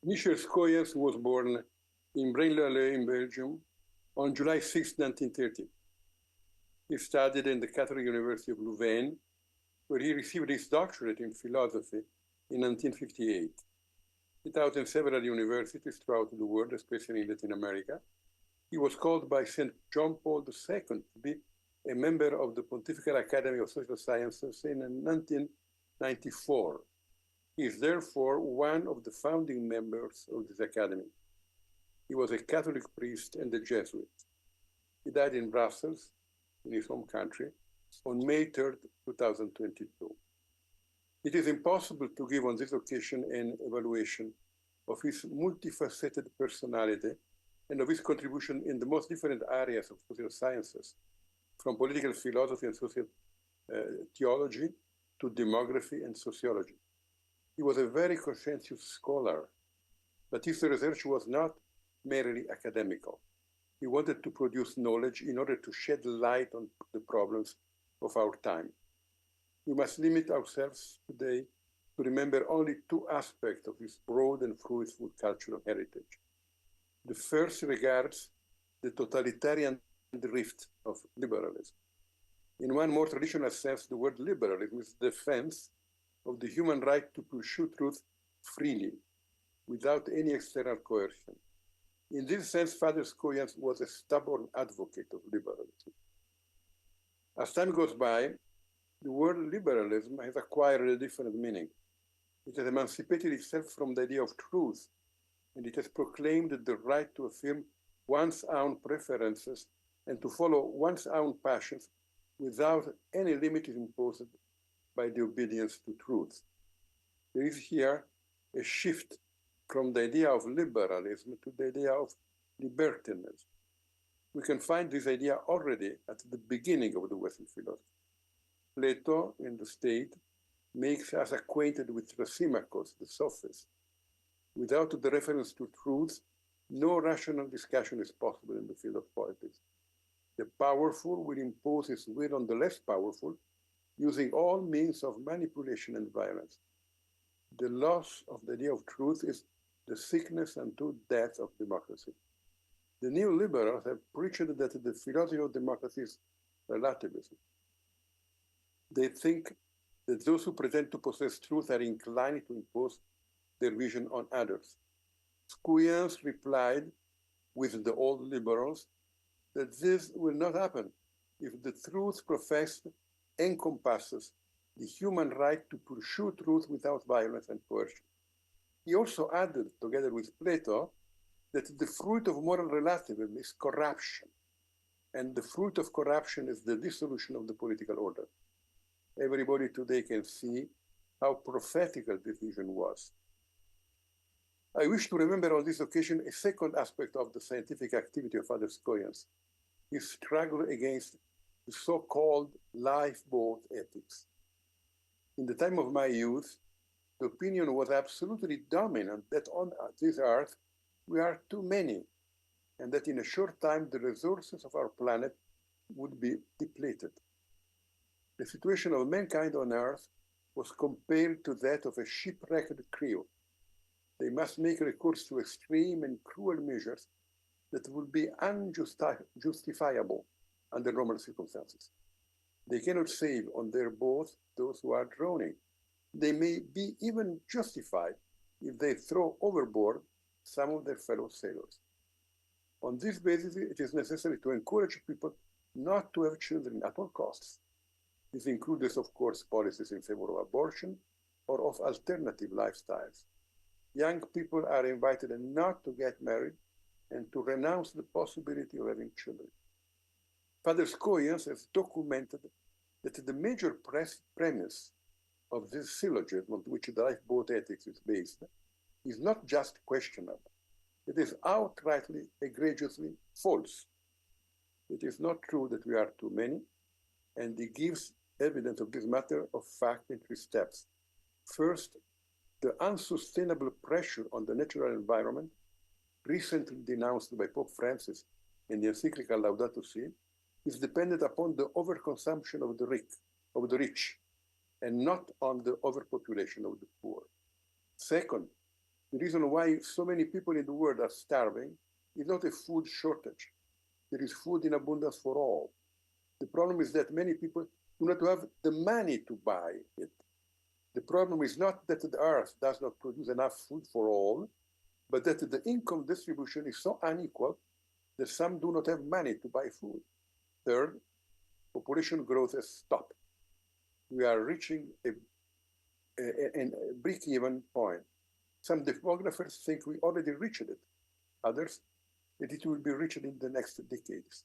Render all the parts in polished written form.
Michel Schooyans was born in Braine-l'Alleud in Belgium on July 6, 1930. He studied in the Catholic University of Louvain, where he received his doctorate in philosophy in 1958. He taught in several universities throughout the world, especially in Latin America. He was called by St. John Paul II to be a member of the Pontifical Academy of Social Sciences in 1994. He is therefore one of the founding members of this academy. He was a Catholic priest and a Jesuit. He died in Brussels, in his home country, on May 3rd, 2022. It is impossible to give on this occasion an evaluation of his multifaceted personality and of his contribution in the most different areas of social sciences, from political philosophy and social theology to demography and sociology. He was a very conscientious scholar, but his research was not merely academical. He wanted to produce knowledge in order to shed light on the problems of our time. We must limit ourselves today to remember only two aspects of his broad and fruitful cultural heritage. The first regards the totalitarian drift of liberalism. In one more traditional sense, the word liberalism is defense of the human right to pursue truth freely, without any external coercion. In this sense, Father Schooyans was a stubborn advocate of liberalism. As time goes by, the word liberalism has acquired a different meaning. It has emancipated itself from the idea of truth, and it has proclaimed the right to affirm one's own preferences and to follow one's own passions without any limit imposed by the obedience to truth. There is here a shift from the idea of liberalism to the idea of libertinism. We can find this idea already at the beginning of the Western philosophy. Plato, in the State, makes us acquainted with Thrasymachos, the sophist. Without the reference to truth, no rational discussion is possible in the field of politics. The powerful will impose his will on the less powerful, using all means of manipulation and violence. The loss of the idea of truth is the sickness unto death of democracy. The neoliberals have preached that the philosophy of democracy is relativism. They think that those who pretend to possess truth are inclined to impose their vision on others. Schooyans replied with the old liberals that this will not happen if the truth professed encompasses the human right to pursue truth without violence and coercion. He also added, together with Plato, that the fruit of moral relativism is corruption, and the fruit of corruption is the dissolution of the political order. Everybody today can see how prophetical this vision was. I wish to remember on this occasion a second aspect of the scientific activity of Father Schooyans, his struggle against the so-called lifeboat ethics. In the time of my youth, the opinion was absolutely dominant that on this earth we are too many, and that in a short time the resources of our planet would be depleted. The situation of mankind on earth was compared to that of a shipwrecked crew. They must make recourse to extreme and cruel measures that would be unjustifiable under normal circumstances. They cannot save on their boat those who are drowning. They may be even justified if they throw overboard some of their fellow sailors. On this basis, it is necessary to encourage people not to have children at all costs. This includes, of course, policies in favor of abortion or of alternative lifestyles. Young people are invited not to get married and to renounce the possibility of having children. Father Schooyans has documented that the major premise of this syllogism on which the lifeboat ethics is based is not just questionable. It is outrightly, egregiously false. It is not true that we are too many, and he gives evidence of this matter of fact in three steps. First, the unsustainable pressure on the natural environment, recently denounced by Pope Francis in the encyclical Laudato Si, is dependent upon the overconsumption of the rich, and not on the overpopulation of the poor. Second, The reason why so many people in the world are starving is not a food shortage. There is food in abundance for all. The problem is that many people do not have the money to buy it. The problem is not that the earth does not produce enough food for all, but that the income distribution is so unequal that some do not have money to buy food. Third, population growth has stopped. We are reaching a break-even point. Some demographers think we already reached it. Others, that it will be reached in the next decades.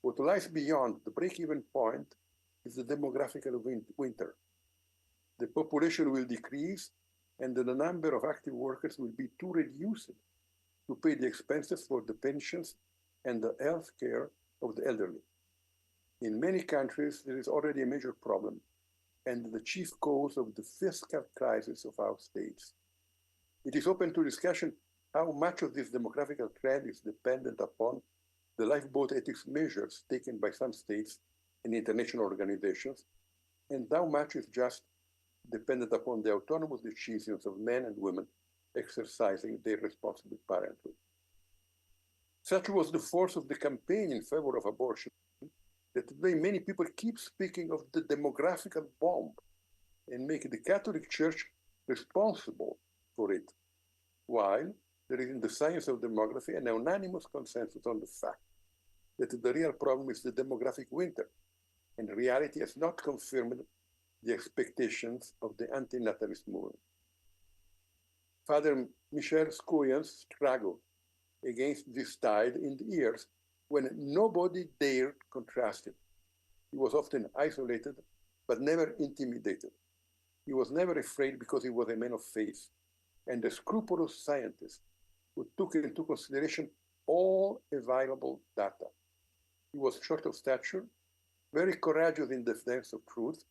What lies beyond the break-even point is the demographical winter. The population will decrease, and the number of active workers will be too reduced to pay the expenses for the pensions and the health care of the elderly. In many countries, there is already a major problem and the chief cause of the fiscal crisis of our states. It is open to discussion how much of this demographic trend is dependent upon the lifeboat ethics measures taken by some states and international organizations, and how much is just dependent upon the autonomous decisions of men and women exercising their responsible parenthood. Such was the force of the campaign in favor of abortion that today many people keep speaking of the demographical bomb and make the Catholic Church responsible for it, while there is in the science of demography an unanimous consensus on the fact that the real problem is the demographic winter, and reality has not confirmed the expectations of the anti-natalist movement. Father Michel Schooyans struggled against this tide in the years when nobody dared contrast it. He was often isolated, but never intimidated. He was never afraid because he was a man of faith and a scrupulous scientist who took into consideration all available data. He was short of stature, very courageous in defense of truth,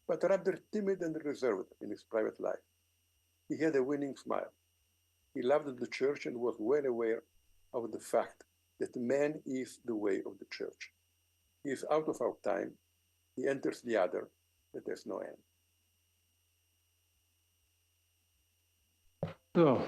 but rather timid and reserved in his private life. He had a winning smile. He loved the church and was well aware of the fact that man is the way of the church. He is out of our time. He enters the other that has no end. So,